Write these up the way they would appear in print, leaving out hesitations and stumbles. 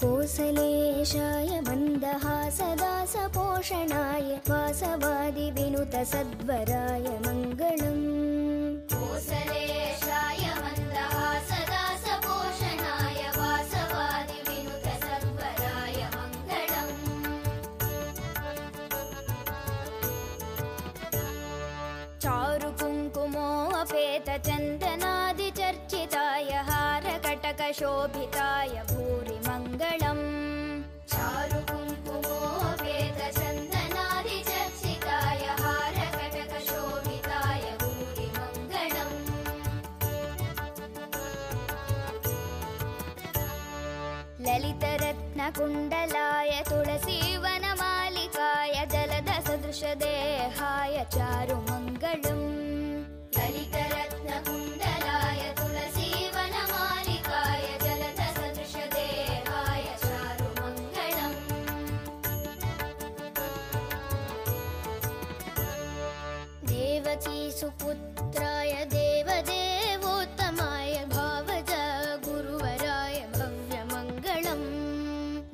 कोसलेशाय मन्दहासदासपोषणाय वासवादिविनुतसद्वराय मङ्गलम्। कोसलेशाय मन्दहासदासपोषणाय वासवादिविनुतसद्वराय मङ्गलम्। चारुकुङ्कुमोऽपेतचन्दनादिचर्चिताय हारकटकशोभिताय भूरि मङ्गलम्। चारुकुङ्कुमोऽपेतचन्दनादिचर्चिताय हारकटकशोभिताय भूरि मङ्गलम्। ललितरत्नकुण्डलाय तुलसीवनमालिकाय जलदसदृशदेहाय चारुमङ्गलम्। ललितरत्नकुण्डलाय तुलसीवनमालिकाय जलदसदृशदेहाय चारुमङ्गलम्। देवकीसुपुत्राय देवदेवोत्तमाय भावज गुरुवराय भव्यमङ्गलम्।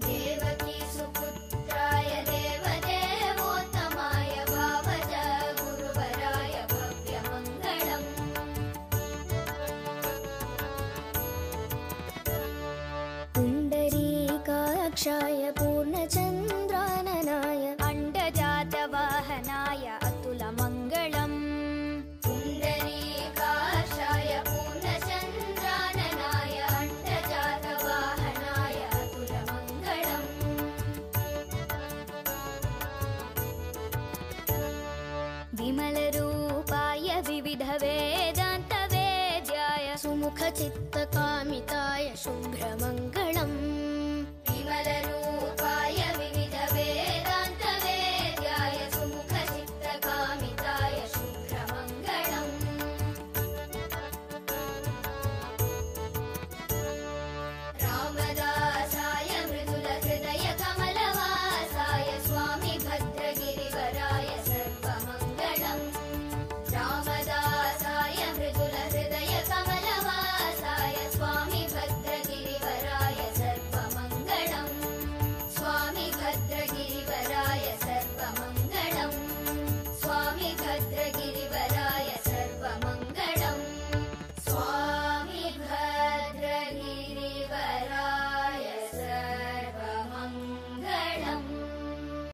देवकीसुपुत्राय देवदेवोत्तमाय भावज गुरुवराय भव्यमङ्गलम्। पुण्डरीकाक्षाय पूर्णचन्द्राननाय अण्डजातवाहनाय अतुलमङ्गलम्। पुण्डरीकाक्षाय पूर्णचन्द्राननाय अण्डजातवाहनाय अतुलमङ्गलम्। विमलरूपाय विविधवेदान्तवेद्याय सुमुखचित्तकामिताय शुभ्रमङ्गलम्। विमलरूपाय